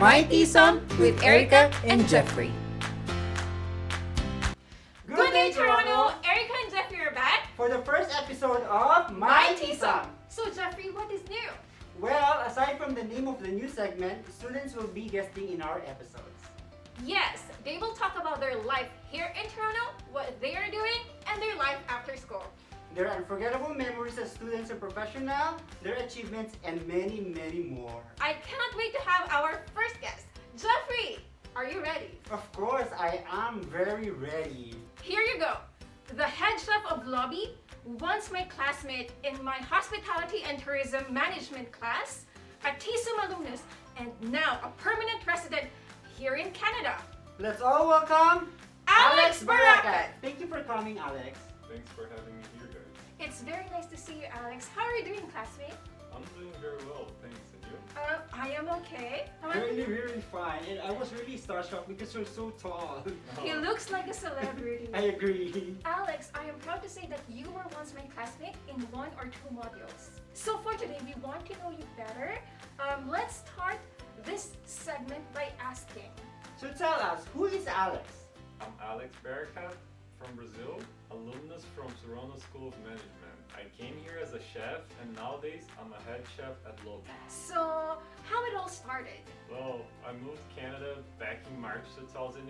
MyTSoM with Erika and Jeffery. Good day, Toronto! Erika and Jeffery are back For the first episode of MyTSoM. So Jeffrey, what is new? Well, aside from the name of the new segment, students will be guesting in our episodes. Yes, they will talk about their life here in Toronto, what they are doing, and their life after school. Their unforgettable memories as students and professionals, their achievements, and many, many more. I cannot wait to have our first guest. Jeffrey, are you ready? Of course, I am very ready. Here you go. The head chef of Lobby, once my classmate in my hospitality and tourism management class, a TSoM alumnus, and now a permanent resident here in Canada. Let's all welcome Alex Baracat. Thank you for coming, Alex. Thanks for having me here, guys. It's very nice to see you, Alex. How are you doing, classmate? I'm doing very well, thanks. And you? I am okay. How are Really, you? really fine. And I was really starstruck because you're so tall. He looks like a celebrity. I agree. Alex, I am proud to say that you were once my classmate in 1 or 2 modules. So for today, we want to know you better. Let's start this segment by asking. So tell us, who is Alex? I'm Alex Baracat from Brazil, alumnus from Toronto School of Management. I came here as a chef, and nowadays I'm a head chef at Lobby. So, how it all started? Well, I moved to Canada back in March 2018.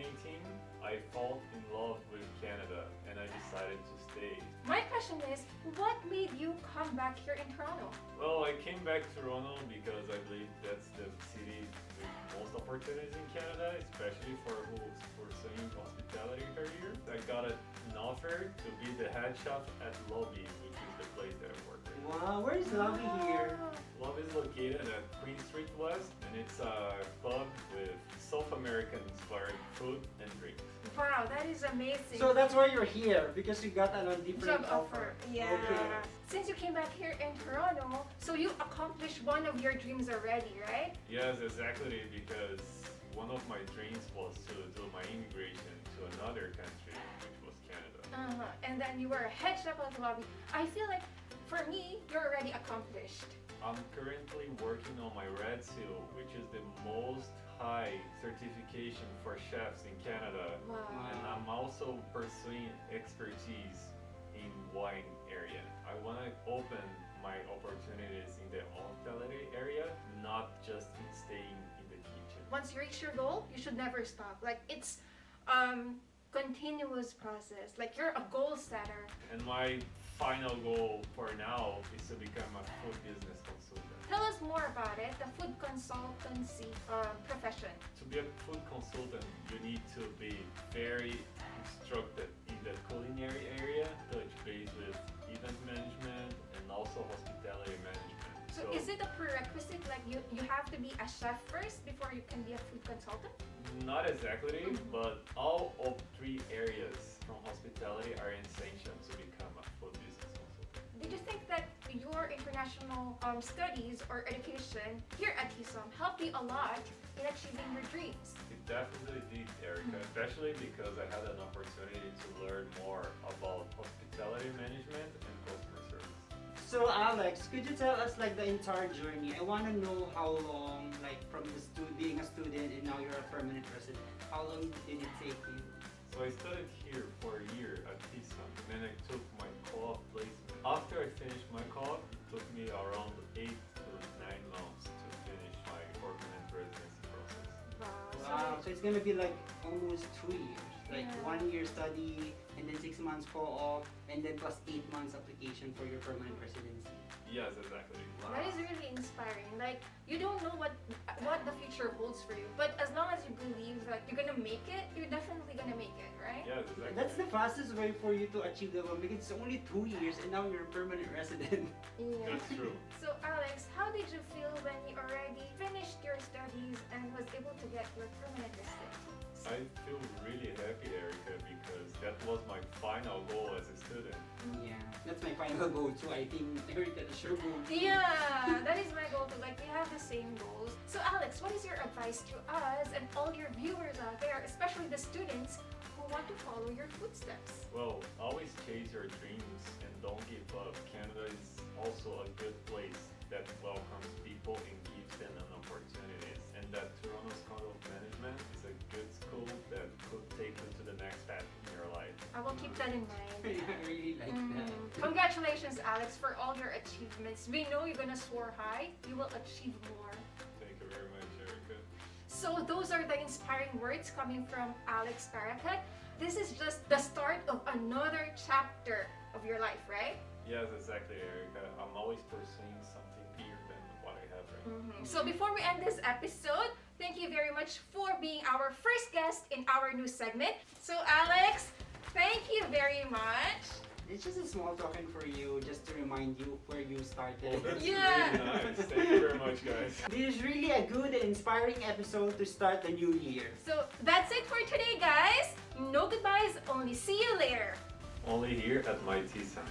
I fell in love with Canada, and I decided to stay. My question is, what made you come back here in Toronto? Well, I came back to Toronto because I believe that's the city with most opportunities in Canada, especially for who's pursuing hospitality career. I got an offer to be the head chef at Lobby, which is the place that I work at. Wow, where is Lobby here? Lobby is located at Queen Street West, and it's a pub with South American inspired food and drinks. Wow, that is amazing. So that's why you're here, because you got a different job offer. Yeah. Okay. Since you came back here in Toronto, so you accomplished one of your dreams already, right? Yes, exactly, because one of my dreams was to do my immigration to another country, which was Canada. And then you were a head chef at Lobby. I feel like, for me, you're already accomplished. I'm currently working on my Red Seal, which is the most high certification for chefs in Canada. Wow. And I'm also pursuing expertise in wine area. I want to open my opportunities in the hospitality area, not just in staying in the kitchen. Once you reach your goal, you should never stop. Like, it's continuous process. Like, you're a goal setter. And my final goal for now is to become a food business consultant. Tell us more about it, the food consultancy profession. To be a food consultant, you need to be very instructed in the culinary area, touch base with event management and also hospitality management. So is it a prerequisite, like you have to be a chef first before you can be a food consultant? Not exactly, but all of 3 areas from hospitality are essential to become a food business consultant. Did you think that your international studies or education here at TSoM helped you a lot in achieving your dreams? It definitely did, Erika, especially because I had an opportunity to learn more about hospitality management and customer service. So Alex, could you tell us like the entire journey? I want to know how long, like from the being a student and now you're a permanent resident. How long did it take you? So I studied here for a year at TSoM, and then I took my co-op placement. After I finished my co-op, it took me around 8 to 9 months to finish my permanent residency process. Wow, so it's gonna be like almost 2 years. Like Yeah. 1 year study and then 6 months co-op and then plus 8 months application for your permanent residency. Yes, exactly. That is really inspiring. Like, you don't know what the future holds for you, but as long as you believe that you're gonna make it, you're definitely gonna make it, right? Yes, exactly. That's the fastest way for you to achieve the goal because it's only 2 years and now you're a permanent resident. Yeah. That's true. So Alex, how did you feel when you already finished your studies and was able to get your permanent residency? I feel really happy, Erika, because that was my final goal as a student. Yeah, that's my final goal too. I think Erika is your goal too. Yeah, that is my goal too. Like, we have the same goals. So Alex, what is your advice to us and all your viewers out there, especially the students who want to follow your footsteps? Well, always chase your dreams and don't give up. Canada is also a good place that welcomes people and gives them an opportunities, and that Toronto We'll keep that in mind. I really like that. Congratulations, Alex, for all your achievements. We know you're gonna soar high. You will achieve more. Thank you very much, Erika. So those are the inspiring words coming from Alex Baracat. This is just the start of another chapter of your life, right? Yes, exactly, Erika. I'm always pursuing something bigger than what I have right now. So before we end this episode, thank you very much for being our first guest in our new segment. So Alex, thank you very much. It's just a small token for you, just to remind you where you started. Oh, that's Yeah. really nice. Thank you very much, guys. This is really a good and inspiring episode to start the new year. So that's it for today, guys. No goodbyes, only see you later. Only here at MyTSoM.